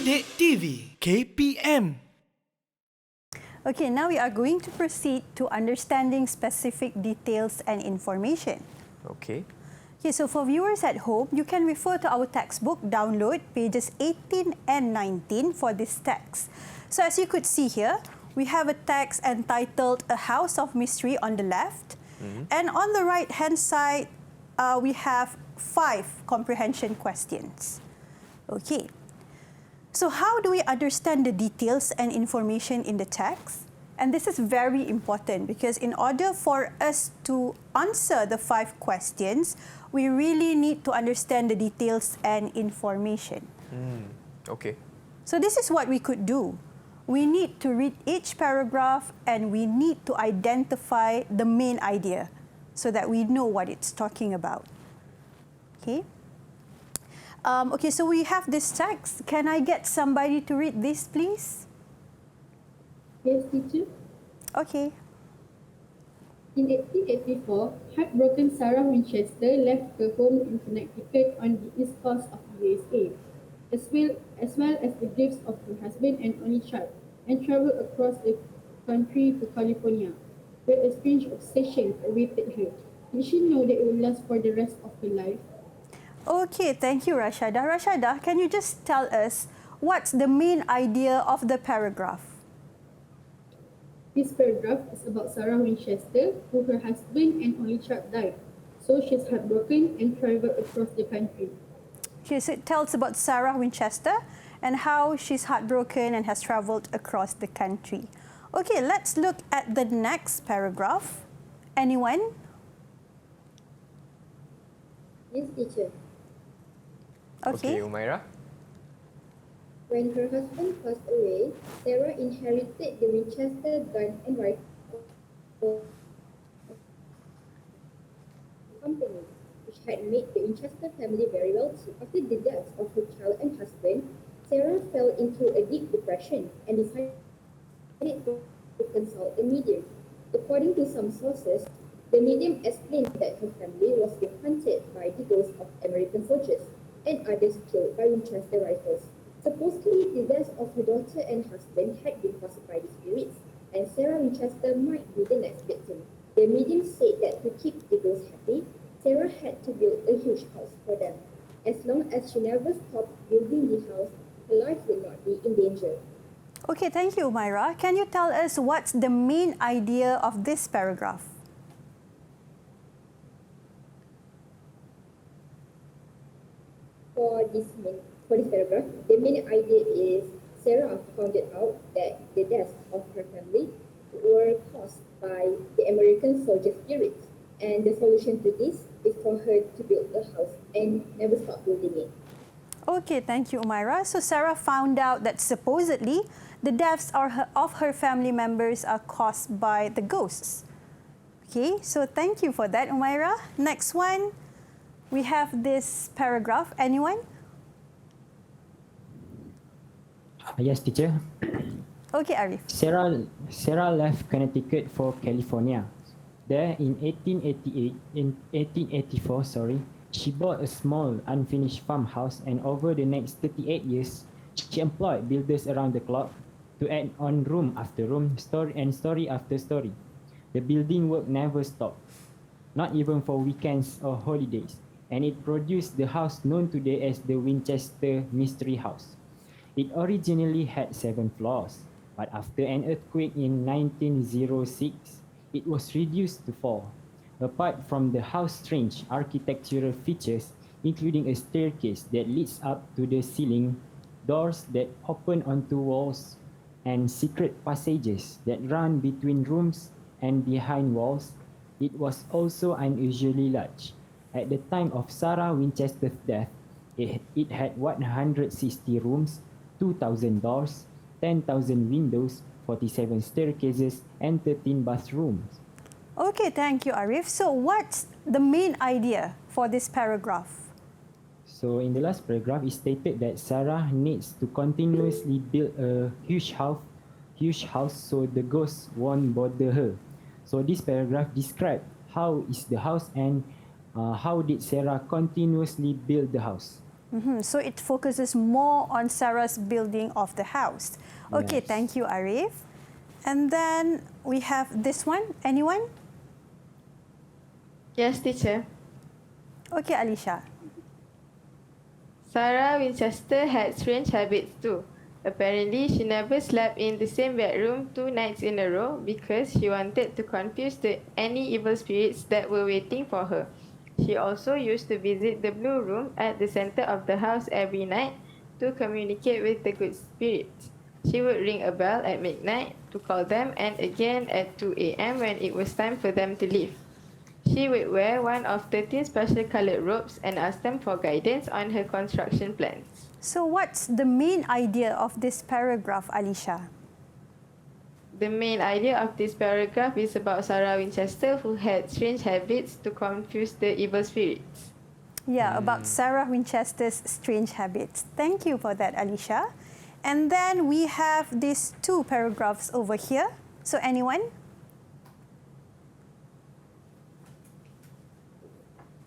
Didik TV KPM. Okay, now we are going to proceed to understanding specific details and information. Okay. Okay, so for viewers at home, you can refer to our textbook, download pages 18 and 19 for this text. So as you could see here, we have a text entitled A House of Mystery on the left. And on the right-hand side, we have 5 comprehension questions. Okay. So how do we understand the details and information in the text? And this is very important because in order for us to answer the 5 questions, we really need to understand the details and information. Okay. So this is what we could do. We need to read each paragraph and we need to identify the main idea so that we know what it's talking about. Okay? Okay, so we have this text. Can I get somebody to read this, please? Yes, teacher. Okay. In 1884, heartbroken Sarah Winchester left her home in Connecticut on the east coast of the USA, as well as the graves of her husband and only child, and traveled across the country to California, where a strange obsession awaited her. Did she know that it would last for the rest of her life? Okay, thank you, Rashada. Rashada, can you just tell us what's the main idea of the paragraph? This paragraph is about Sarah Winchester, who her husband and only child died. So she's heartbroken and traveled across the country. Okay, so it tells about Sarah Winchester and how she's heartbroken and has traveled across the country. Okay, let's look at the next paragraph. Anyone? Yes, teacher. Okay. Umaira. When her husband passed away, Sarah inherited the Winchester gun and rifle company, which had made the Winchester family very wealthy. After the deaths of her child and husband, Sarah fell into a deep depression and decided to consult a medium. According to some sources, the medium explained that her family was being hunted by the ghosts of American soldiers and others killed by Winchester rifles. Supposedly, the deaths of her daughter and husband had been caused by the spirits, and Sarah Winchester might be the next victim. The medium said that to keep the ghosts happy, Sarah had to build a huge house for them. As long as she never stopped building the house, her life would not be in danger. Okay, thank you, Umaira. Can you tell us what's the main idea of this paragraph? For this paragraph, the main idea is Sarah found out that the deaths of her family were caused by the American soldier spirits, and the solution to this is for her to build a house and never stop building it. Okay, thank you, Umaira. So Sarah found out that supposedly the deaths of her family members are caused by the ghosts. Okay, so thank you for that, Umaira. Next one, we have this paragraph. Anyone? Yes, teacher. Okay, Arif. Sarah left Connecticut for California. There, in 1884, she bought a small, unfinished farmhouse, and over the next 38 years, she employed builders around the clock to add on room after room, story after story. The building work never stopped, not even for weekends or holidays, and it produced the house known today as the Winchester Mystery House. It originally had 7 floors, but after an earthquake in 1906, it was reduced to 4. Apart from the house's strange architectural features, including a staircase that leads up to the ceiling, doors that open onto walls, and secret passages that run between rooms and behind walls, it was also unusually large. At the time of Sarah Winchester's death, it had 160 rooms, 2,000 doors, 10,000 windows, 47 staircases, and 13 bathrooms. Okay, thank you, Arif. So what's the main idea for this paragraph? So in the last paragraph, it stated that Sarah needs to continuously build a huge house so the ghosts won't bother her. So this paragraph describes how is the house and how did Sarah continuously build the house. So it focuses more on Sarah's building of the house. Okay, Yes. thank you, Arif. And then we have this one. Anyone? Yes, teacher. Okay, Alicia. Sarah Winchester had strange habits too. Apparently, she never slept in the same bedroom 2 nights in a row because she wanted to confuse any evil spirits that were waiting for her. She also used to visit the blue room at the center of the house every night to communicate with the good spirits. She would ring a bell at midnight to call them and again at 2 a.m. when it was time for them to leave. She would wear one of 13 special colored robes and ask them for guidance on her construction plans. So what's the main idea of this paragraph, Alicia? The main idea of this paragraph is about Sarah Winchester, who had strange habits to confuse the evil spirits. Yeah, about Sarah Winchester's strange habits. Thank you for that, Alicia. And then we have these 2 paragraphs over here. So anyone?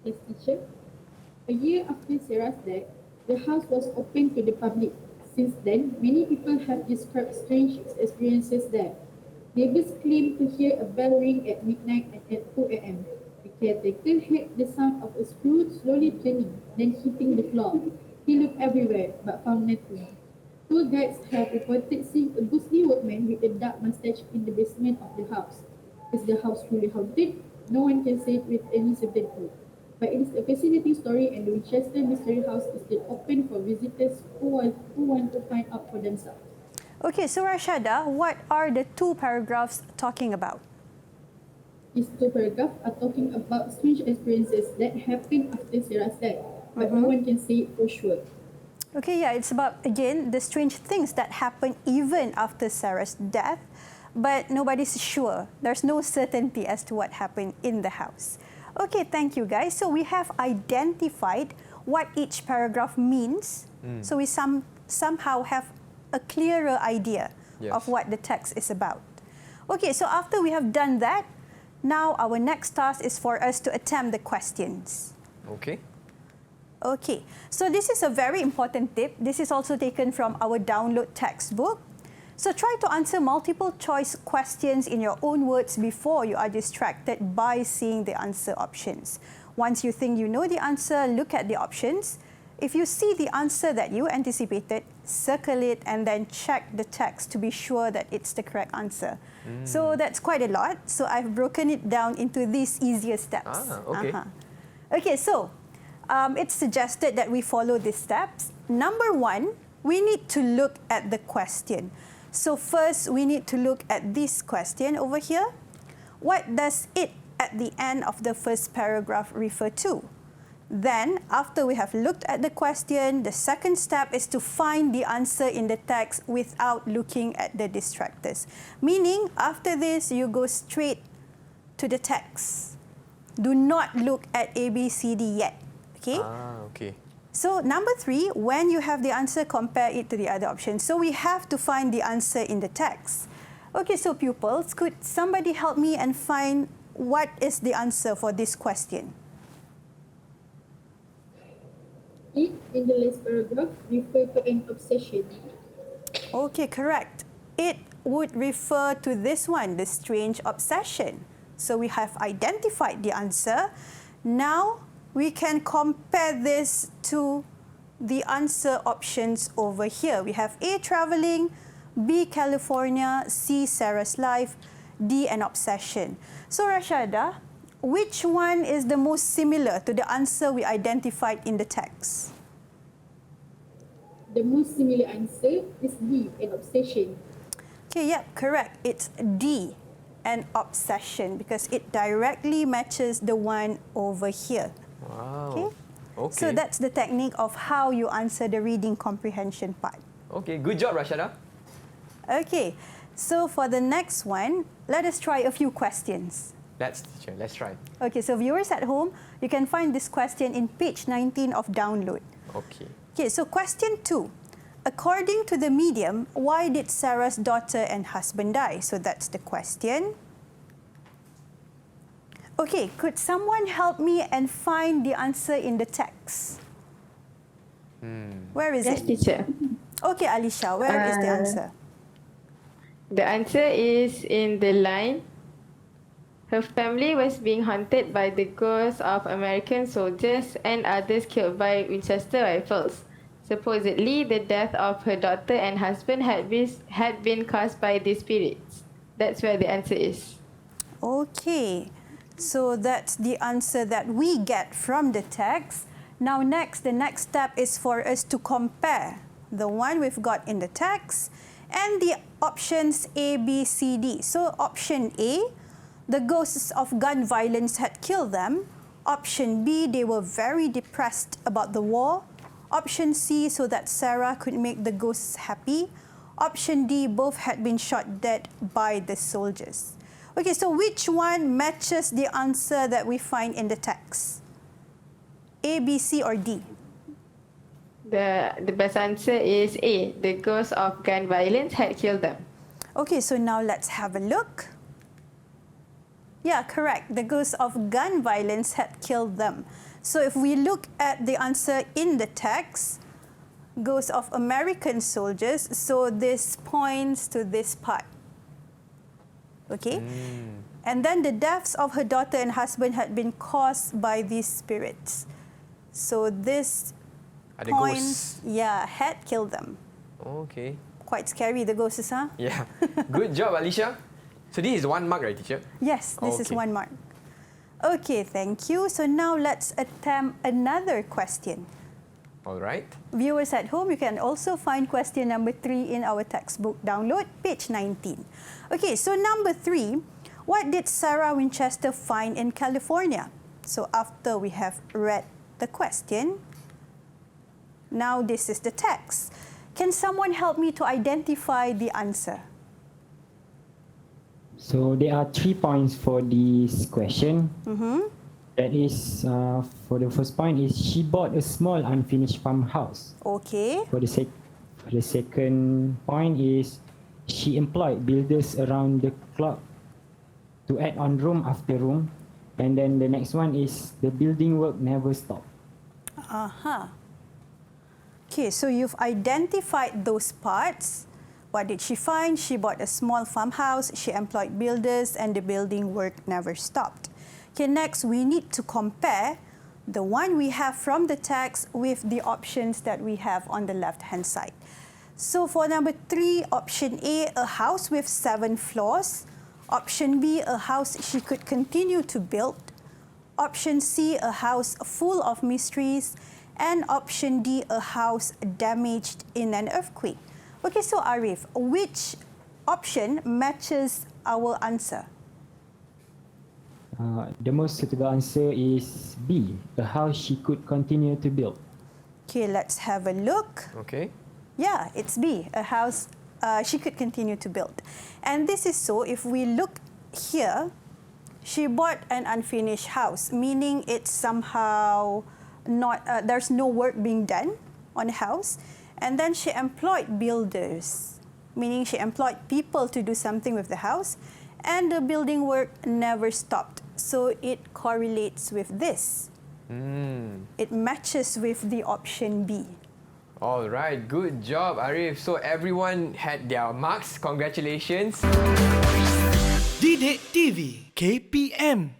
Yes, teacher. A year after Sarah's death, the house was open to the public. Since then, many people have described strange experiences there. Neighbors claim to hear a bell ring at midnight and at 2 a.m. The caretaker heard the sound of a screw slowly turning, then hitting the floor. He looked everywhere, but found nothing. Tour guides have reported seeing a ghostly workman with a dark mustache in the basement of the house. Is the house truly haunted? No one can say it with any certainty. But it is a fascinating story, and the Winchester Mystery House is still open for visitors who want to find out for themselves. Okay, so Rashada, what are the 2 paragraphs talking about? These 2 paragraphs are talking about strange experiences that happened after Sarah's death, but no one can say it for sure. Okay, yeah, it's about, again, the strange things that happen even after Sarah's death, but nobody's sure. There's no certainty as to what happened in the house. Okay, thank you, guys. So we have identified what each paragraph means. So we somehow have a clearer idea of what the text is about. Okay, so after we have done that, now our next task is for us to attempt the questions. Okay. Okay, so this is a very important tip. This is also taken from our download textbook. So try to answer multiple choice questions in your own words before you are distracted by seeing the answer options. Once you think you know the answer, look at the options. If you see the answer that you anticipated, circle it and then check the text to be sure that it's the correct answer. So that's quite a lot. So I've broken it down into these easier steps. Okay. Okay, so it's suggested that we follow these steps. Number 1, we need to look at the question. So first, we need to look at this question over here. What does it at the end of the first paragraph refer to? Then, after we have looked at the question, the second step is to find the answer in the text without looking at the distractors. Meaning, after this, you go straight to the text. Do not look at A, B, C, D yet. Okay? Okay. So number 3, when you have the answer, compare it to the other options. So we have to find the answer in the text. Okay, so pupils, could somebody help me and find what is the answer for this question? It, in the last paragraph, refer to an obsession. Okay, correct. It would refer to this one, the strange obsession. So we have identified the answer. Now, we can compare this to the answer options over here. We have A, traveling, B, California, C, Sarah's life, D, an obsession. So Rashada, which one is the most similar to the answer we identified in the text? The most similar answer is D, an obsession. Okay, yeah, correct. It's D, an obsession, because it directly matches the one over here. Wow. Okay. So that's the technique of how you answer the reading comprehension part. Okay, good job, Rashada. Okay, so for the next one, let us try a few questions. Let's, teacher, let's try. Okay, so viewers at home, you can find this question in page 19 of download. Okay. Okay, so question 2. According to the medium, why did Sarah's daughter and husband die? So that's the question. Okay, could someone help me and find the answer in the text? Where is Yes, it? teacher. Okay, Alisha, where is the answer? The answer is in the line. Her family was being haunted by the ghosts of American soldiers and others killed by Winchester rifles. Supposedly, the death of her daughter and husband had been caused by these spirits. That's where the answer is. Okay, so that's the answer that we get from the text. Now the next step is for us to compare the one we've got in the text and the options A, B, C, D. So option A, the ghosts of gun violence had killed them. Option B, they were very depressed about the war. Option C, so that Sarah could make the ghosts happy. Option D, both had been shot dead by the soldiers. Okay, so which one matches the answer that we find in the text? A, B, C, or D? The best answer is A. The ghosts of gun violence had killed them. Okay, so now let's have a look. Yeah, correct. The ghosts of gun violence had killed them. So if we look at the answer in the text, ghosts of American soldiers, so this points to this part. Okay? And then the deaths of her daughter and husband had been caused by these spirits. So this Ada points, ghosts. yeah, had killed them. Okay. Quite scary, the ghosts, huh? Yeah. Good job, Alicia. So this is 1 mark, right, teacher? Yes, this is Okay. 1 mark. Okay, thank you. So now let's attempt another question. All right. Viewers at home, you can also find question number 3 in our textbook download, page 19. Okay, so number 3, what did Sarah Winchester find in California? So after we have read the question, now this is the text. Can someone help me to identify the answer? So there are 3 points for this question. That is, for the first point is she bought a small unfinished farmhouse. Okay. For the second point is she employed builders around the clock to add on room after room. And then the next one is the building work never stopped. Okay, so you've identified those parts. What did she find? She bought a small farmhouse, she employed builders, and the building work never stopped. Okay, next we need to compare the one we have from the text with the options that we have on the left-hand side. So for number 3, option A, a house with 7 floors. Option B, a house she could continue to build. Option C, a house full of mysteries. And option D, a house damaged in an earthquake. Okay, so Arif, which option matches our answer? The most suitable answer is B, a house she could continue to build. Okay, let's have a look. Okay. Yeah, it's B, a house she could continue to build. And this is so if we look here, she bought an unfinished house, meaning it's somehow not, there's no work being done on the house. And then she employed builders, meaning she employed people to do something with the house, and the building work never stopped. So it correlates with this. It matches with the option B. All right. Good job, Arif. So everyone had their marks. Congratulations. Didik TV KPM